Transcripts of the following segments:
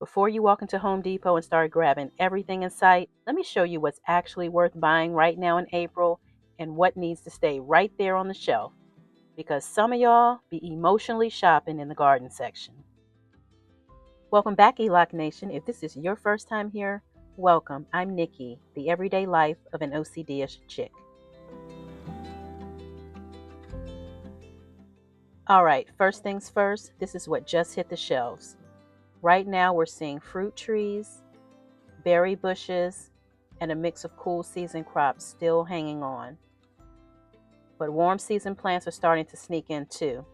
Before you walk into Home Depot and start grabbing everything in sight, let me show you what's actually worth buying right now in April and what needs to stay right there on the shelf. Because some of y'all be emotionally shopping in the garden section. Welcome back, ELOC Nation. If this is your first time here, welcome. I'm Nikki, the everyday life of an OCD-ish chick. Alright, first things first, this is what just hit the shelves. Right now we're seeing fruit trees, berry bushes, and a mix of cool season crops still hanging on. But warm season plants are starting to sneak in too.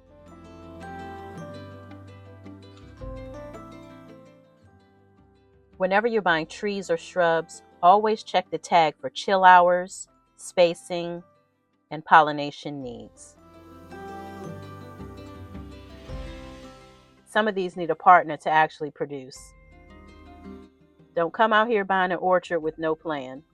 Whenever you're buying trees or shrubs, always check the tag for chill hours, spacing, and pollination needs. Some of these need a partner to actually produce. Don't come out here buying an orchard with no plan.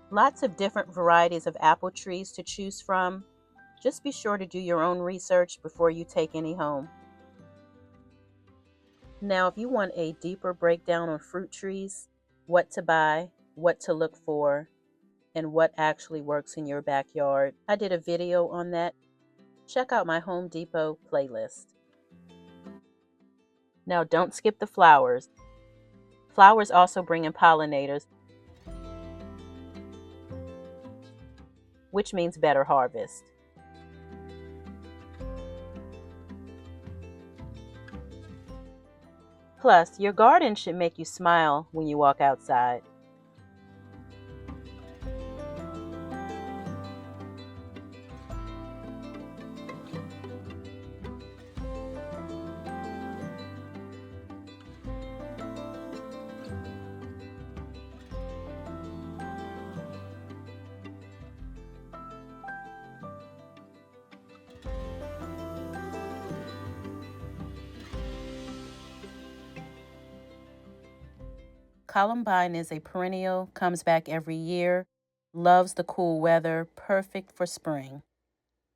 Lots of different varieties of apple trees to choose from. Just be sure to do your own research before you take any home. Now, if you want a deeper breakdown on fruit trees, what to buy, what to look for, and what actually works in your backyard, I did a video on that. Check out my Home Depot playlist. Now, don't skip the flowers. Flowers also bring in pollinators, which means better harvest. Plus, your garden should make you smile when you walk outside. Columbine is a perennial, comes back every year, loves the cool weather, perfect for spring.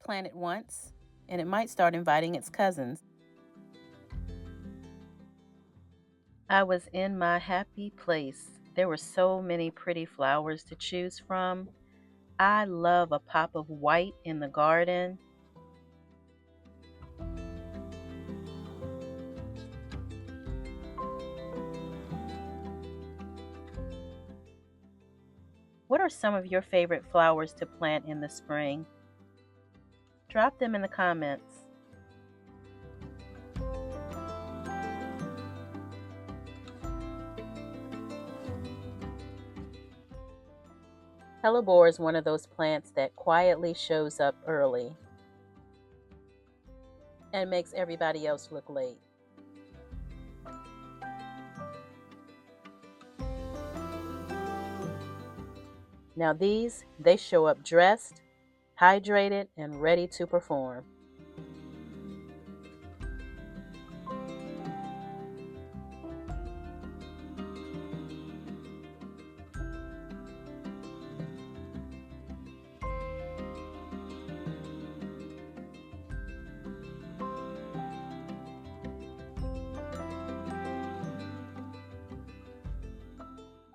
Plant it once, and it might start inviting its cousins. I was in my happy place. There were so many pretty flowers to choose from. I love a pop of white in the garden. What are some of your favorite flowers to plant in the spring? Drop them in the comments. Hellebore is one of those plants that quietly shows up early and makes everybody else look late. Now these, they show up dressed, hydrated, and ready to perform.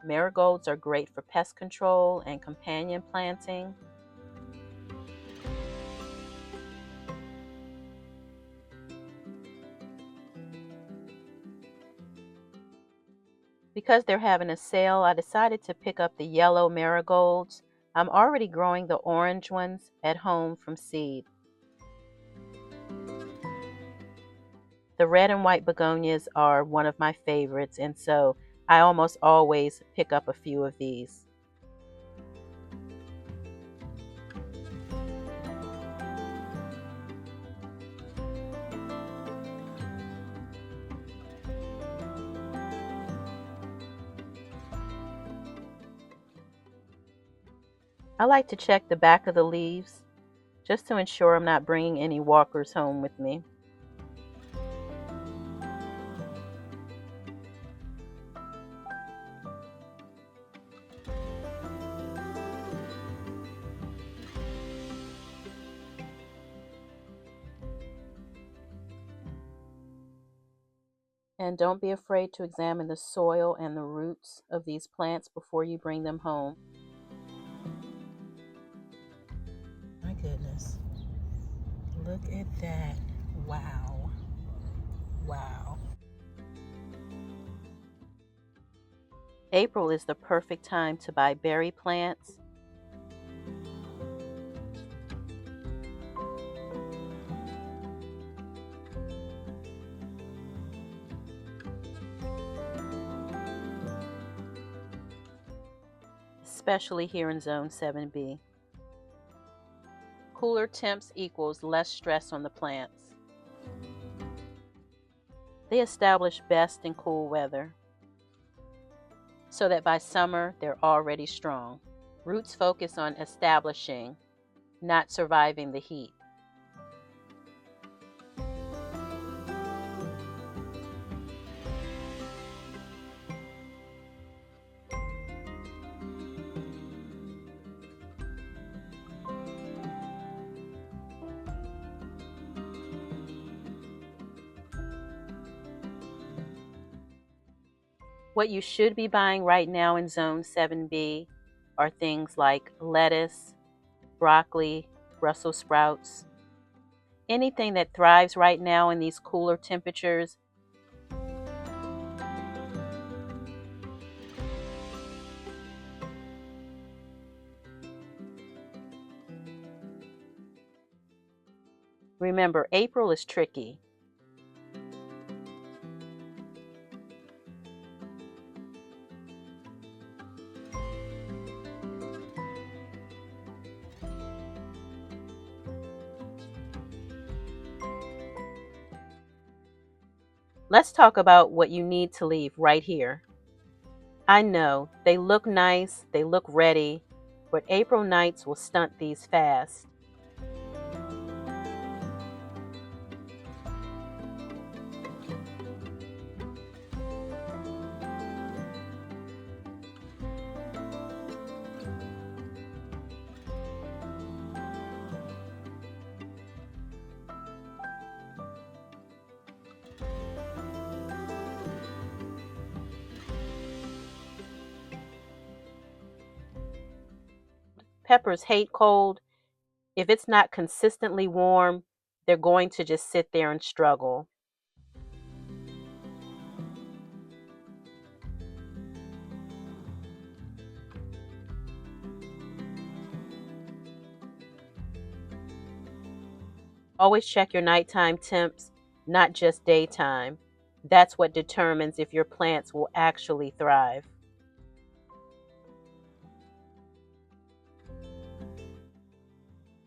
Marigolds are great for pest control and companion planting. Because they're having a sale, I decided to pick up the yellow marigolds. I'm already growing the orange ones at home from seed. The red and white begonias are one of my favorites, and so I almost always pick up a few of these. I like to check the back of the leaves just to ensure I'm not bringing any walkers home with me. And don't be afraid to examine the soil and the roots of these plants before you bring them home. My goodness. Look at that. Wow. Wow. April is the perfect time to buy berry plants. Especially here in Zone 7B. Cooler temps equals less stress on the plants. They establish best in cool weather, so that by summer they're already strong. Roots focus on establishing, not surviving the heat. What you should be buying right now in Zone 7B are things like lettuce, broccoli, Brussels sprouts. Anything that thrives right now in these cooler temperatures. Remember, April is tricky. Let's talk about what you need to leave right here. I know, they look nice, they look ready, but April nights will stunt these fast. Peppers hate cold. If it's not consistently warm, they're going to just sit there and struggle. Always check your nighttime temps, not just daytime. That's what determines if your plants will actually thrive.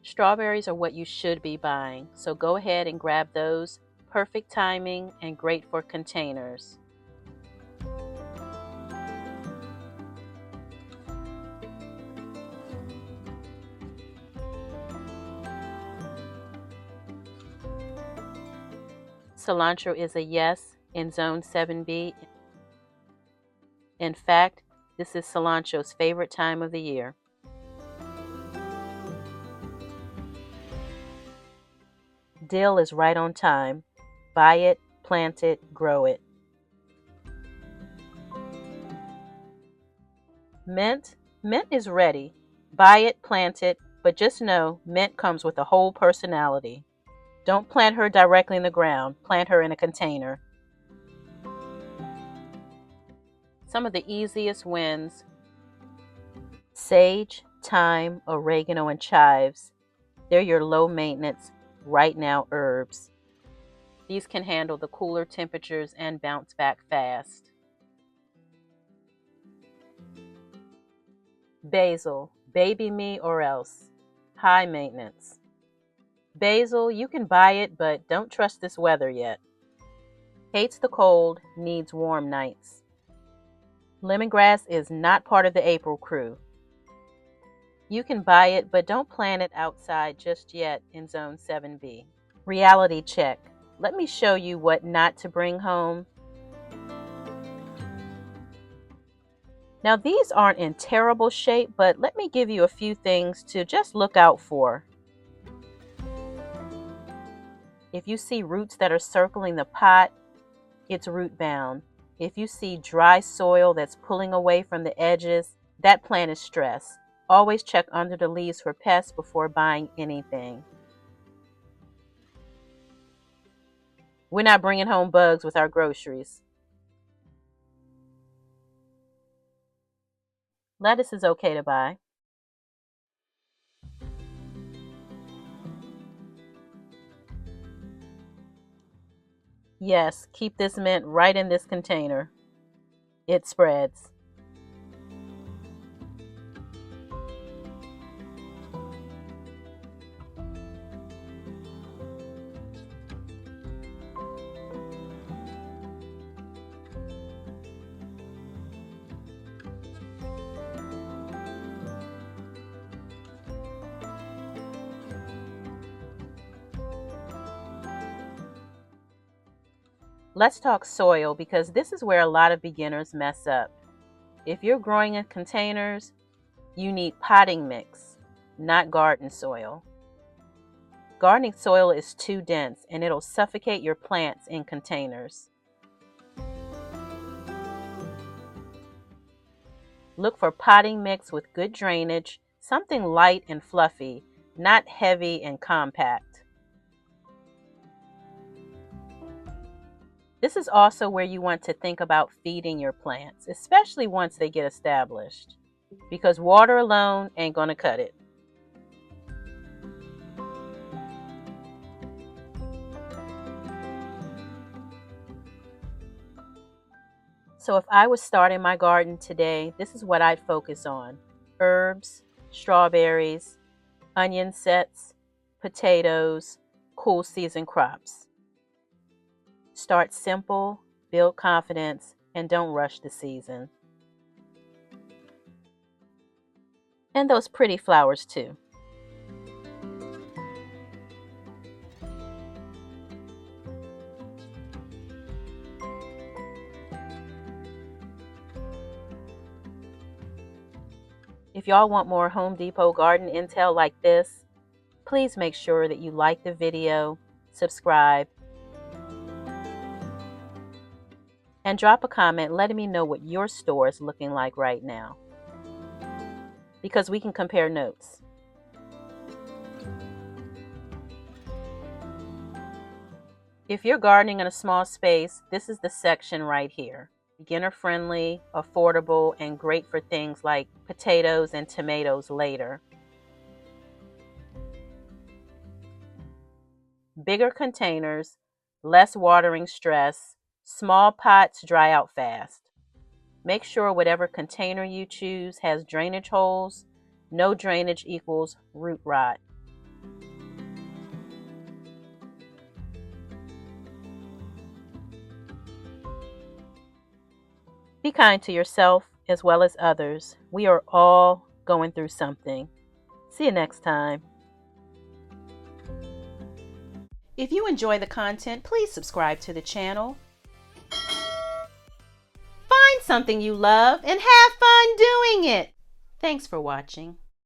Strawberries are what you should be buying, so go ahead and grab those. Perfect timing and great for containers. Cilantro is a yes in Zone 7B. In fact, this is cilantro's favorite time of the year. Dill is right on time. Buy it, plant it, grow it. Mint is ready. Buy it, plant it, but just know mint comes with a whole personality. Don't plant her directly in the ground. Plant her in a container. Some of the easiest wins: sage, thyme, oregano, and chives. They're your low maintenance, right now herbs. These can handle the cooler temperatures and bounce back fast. Basil, baby me or else. High maintenance. Basil, you can buy it, but don't trust this weather yet. Hates the cold, needs warm nights. Lemongrass is not part of the April crew. You can buy it, but don't plant it outside just yet in Zone 7B. Reality check. Let me show you what not to bring home. Now these aren't in terrible shape, but let me give you a few things to just look out for. If you see roots that are circling the pot, It's root bound. If you see dry soil that's pulling away from the edges, that plant is stressed. Always check under the leaves for pests before buying anything. We're not bringing home bugs with our groceries. Lettuce is okay to buy. Yes, keep this mint right in this container. It spreads. Let's talk soil because this is where a lot of beginners mess up. If you're growing in containers, you need potting mix, not garden soil. Gardening soil is too dense and it'll suffocate your plants in containers. Look for potting mix with good drainage, something light and fluffy, not heavy and compact. This is also where you want to think about feeding your plants, especially once they get established, because water alone ain't gonna cut it. So if I was starting my garden today, this is what I'd focus on: herbs, strawberries, onion sets, potatoes, cool season crops. Start simple, build confidence, and don't rush the season. And those pretty flowers too. If y'all want more Home Depot garden intel like this, please make sure that you like the video, subscribe, and drop a comment letting me know what your store is looking like right now, because we can compare notes. If you're gardening in a small space, this is the section right here. Beginner friendly, affordable, and great for things like potatoes and tomatoes later. Bigger containers, less watering stress, small pots dry out fast. Make sure whatever container you choose has drainage holes. No drainage equals root rot. Be kind to yourself as well as others. We are all going through something. See you next time. If you enjoy the content, please subscribe to the channel. Find something you love and have fun doing it. Thanks for watching.